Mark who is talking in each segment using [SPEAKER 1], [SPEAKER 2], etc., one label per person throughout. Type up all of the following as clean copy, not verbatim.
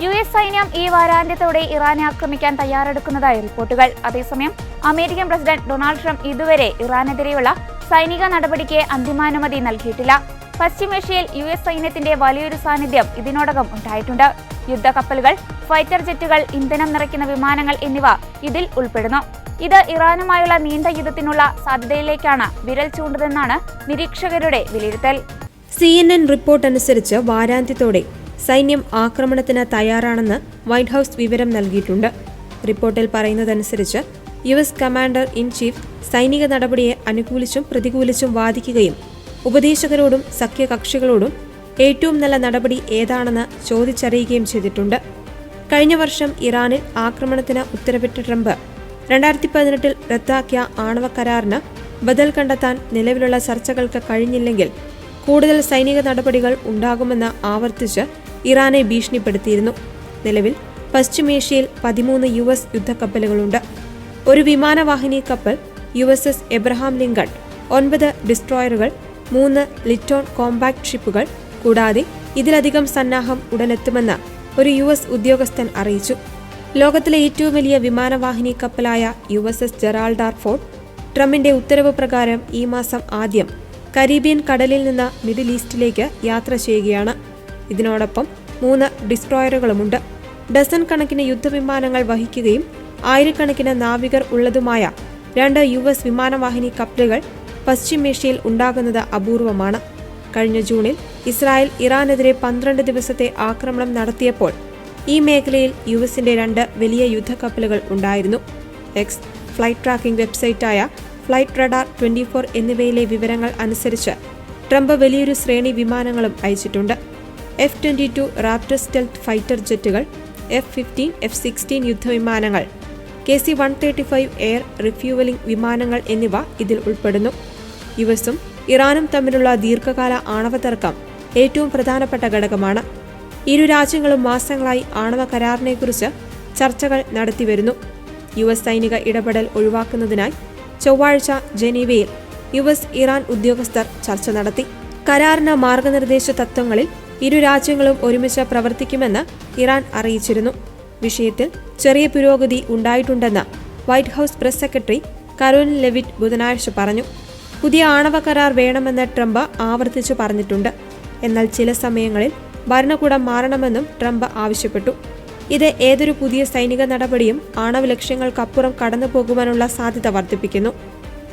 [SPEAKER 1] US സൈന്യം ഈ വാരാന്ത്യത്തോടെ ഇറാനെ ആക്രമിക്കാൻ തയ്യാറെടുക്കുന്നതായി റിപ്പോർട്ടുകൾ. അതേസമയം അമേരിക്കൻ പ്രസിഡന്റ് ഡൊണാൾഡ് ട്രംപ് ഇതുവരെ ഇറാനെതിരെയുള്ള സൈനിക നടപടിക്ക് അന്തിമാനുമതി നൽകിയിട്ടില്ല. പശ്ചിമേഷ്യയിൽ US സൈന്യത്തിന്റെ വലിയൊരു സാന്നിധ്യം ഇതിനോടകം ഉണ്ടായിട്ടുണ്ട്. യുദ്ധക്കപ്പലുകൾ, ഫൈറ്റർ ജെറ്റുകൾ, ഇന്ധനം നിറയ്ക്കുന്ന വിമാനങ്ങൾ എന്നിവ ഇതിൽ ഉൾപ്പെടുന്നു. ഇത് ഇറാനുമായുള്ള നീണ്ട യുദ്ധത്തിനുള്ള സാധ്യതയിലേക്കാണ് വിരൽ ചൂണ്ടുന്നതെന്നാണ് നിരീക്ഷകരുടെ വിലയിരുത്തൽ.
[SPEAKER 2] CNN റിപ്പോർട്ട് അനുസരിച്ച് വാരാന്ത്യത്തോടെ സൈന്യം ആക്രമണത്തിന് തയ്യാറാണെന്ന് വൈറ്റ് ഹൌസ് വിവരം നൽകിയിട്ടുണ്ട്. റിപ്പോർട്ടിൽ പറയുന്നതനുസരിച്ച് US കമാൻഡർ ഇൻ ചീഫ് സൈനിക നടപടിയെ അനുകൂലിച്ചും പ്രതികൂലിച്ചും വാദിക്കുകയും ഉപദേശകരോടും സഖ്യകക്ഷികളോടും ഏറ്റവും നല്ല നടപടി ഏതാണെന്ന് ചോദിച്ചറിയുകയും ചെയ്തിട്ടുണ്ട്. കഴിഞ്ഞ വർഷം ഇറാനിൽ ആക്രമണത്തിന് ഉത്തരവിട്ട ട്രംപ് 2018 റദ്ദാക്കിയ ആണവ കരാറിന് ബദൽ കണ്ടെത്താൻ നിലവിലുള്ള ചർച്ചകൾക്ക് കഴിഞ്ഞില്ലെങ്കിൽ കൂടുതൽ സൈനിക നടപടികൾ ഉണ്ടാകുമെന്ന് ആവർത്തിച്ച് ഇറാനെ ഭീഷണിപ്പെടുത്തിയിരുന്നു. നിലവിൽ പശ്ചിമേഷ്യയിൽ 13 US യുദ്ധക്കപ്പലുകളുണ്ട്. ഒരു വിമാനവാഹിനി കപ്പൽ USS എബ്രഹാം ലിങ്കൺ, 9 ഡിസ്ട്രോയറുകൾ, 3 ലിറ്റോൺ കോമ്പാക്ട് ഷിപ്പുകൾ കൂടാതെ ഇതിലധികം സന്നാഹം ഉടനെത്തുമെന്ന് ഒരു US ഉദ്യോഗസ്ഥൻ അറിയിച്ചു. ലോകത്തിലെ ഏറ്റവും വലിയ വിമാനവാഹിനി കപ്പലായ USS ജെറാൾഡ് ആർ ഫോർഡ് ട്രംപിന്റെ ഉത്തരവ് പ്രകാരം ഈ മാസം ആദ്യം കരീബിയൻ കടലിൽ നിന്ന് മിഡിൽ ഈസ്റ്റിലേക്ക് യാത്ര ചെയ്യുകയാണ്. ഇതിനോടൊപ്പം 3 ഡിസ്ട്രോയറുകളുമുണ്ട്. ഡസൻ കണക്കിന് യുദ്ധവിമാനങ്ങൾ വഹിക്കുകയും ആയിരക്കണക്കിന് നാവികർ ഉള്ളതുമായ 2 US വിമാനവാഹിനി കപ്പലുകൾ പശ്ചിമേഷ്യയിൽ ഉണ്ടാകുന്നത് അപൂർവമാണ്. കഴിഞ്ഞ ജൂണിൽ ഇസ്രായേൽ ഇറാനെതിരെ 12 ദിവസത്തെ ആക്രമണം നടത്തിയപ്പോൾ ഈ മേഖലയിൽ USന്റെ 2 വലിയ യുദ്ധക്കപ്പലുകൾ ഉണ്ടായിരുന്നു. എക്സ് ഫ്ലൈറ്റ് ട്രാക്കിംഗ് വെബ്സൈറ്റായ ഫ്ലൈറ്റ് റഡാർ 24 എന്നിവയിലെ വിവരങ്ങൾ അനുസരിച്ച് ട്രംപ് വലിയൊരു ശ്രേണി വിമാനങ്ങളും അയച്ചിട്ടുണ്ട്. F-22 Raptor stealth fighter ജെറ്റുകൾ, F-15, F-16 യുദ്ധവിമാനങ്ങൾ, KC-135 എയർ റിഫ്യൂവലിംഗ് വിമാനങ്ങൾ എന്നിവ ഇതിൽ ഉൾപ്പെടുന്നു. USഉം ഇറാനും തമ്മിലുള്ള ദീർഘകാല ആണവ തർക്കം ഏറ്റവും പ്രധാനപ്പെട്ട ഘടകമാണ്. ഇരു രാജ്യങ്ങളും മാസങ്ങളായി ആണവ കരാറിനെക്കുറിച്ച് ചർച്ചകൾ നടത്തിവരുന്നു. US സൈനിക ഇടപെടൽ ഒഴിവാക്കുന്നതിനായി ചൊവ്വാഴ്ച ജനീവയിൽ US ഇറാൻ ഉദ്യോഗസ്ഥർ ചർച്ച നടത്തി. കരാറിന് മാർഗനിർദ്ദേശ തത്വങ്ങളിൽ ഇരു രാജ്യങ്ങളും ഒരുമിച്ച് പ്രവർത്തിക്കുമെന്ന് ഇറാൻ അറിയിച്ചിരുന്നു. വിഷയത്തിൽ ചെറിയ പുരോഗതി ഉണ്ടായിട്ടുണ്ടെന്ന് White House press secretary Karoline Leavitt ബുധനാഴ്ച പറഞ്ഞു. പുതിയ ആണവ കരാർ വേണമെന്ന് ട്രംപ് ആവർത്തിച്ചു പറഞ്ഞിട്ടുണ്ട്. എന്നാൽ ചില സമയങ്ങളിൽ ഭരണകൂടം മാറണമെന്നും ട്രംപ് ആവശ്യപ്പെട്ടു. ഇത് ഏതൊരു പുതിയ സൈനിക നടപടിയും ആണവ ലക്ഷ്യങ്ങൾക്കപ്പുറം കടന്നുപോകുവാനുള്ള സാധ്യത വർദ്ധിപ്പിക്കുന്നു.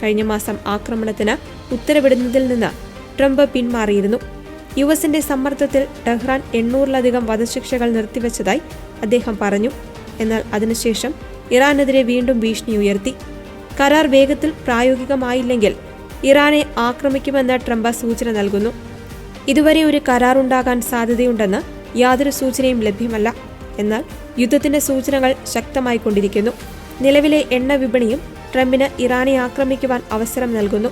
[SPEAKER 2] കഴിഞ്ഞ മാസം ആക്രമണത്തിന് ഉത്തരവിടുന്നതിൽ നിന്ന് ട്രംപ് പിന്മാറിയിരുന്നു. USന്റെ സമ്മർദ്ദത്തിൽ ടെഹ്റാൻ 800-ലധികം വധശിക്ഷകൾ നിർത്തിവെച്ചതായി അദ്ദേഹം പറഞ്ഞു. എന്നാൽ അതിനുശേഷം ഇറാനെതിരെ വീണ്ടും ഭീഷണി ഉയർത്തി. കരാർ വേഗത്തിൽ പ്രായോഗികമായില്ലെങ്കിൽ ഇറാനെ ആക്രമിക്കുമെന്ന് ട്രംപ് സൂചന നൽകുന്നു. ഇതുവരെ ഒരു കരാറുണ്ടാകാൻ സാധ്യതയുണ്ടെന്ന് യാതൊരു സൂചനയും ലഭ്യമല്ല. എന്നാൽ യുദ്ധത്തിന്റെ സൂചനകൾ ശക്തമായിക്കൊണ്ടിരിക്കുന്നു. നിലവിലെ എണ്ണ വിപണിയും ട്രംപിന് ഇറാനെ ആക്രമിക്കുവാൻ അവസരം നൽകുന്നു.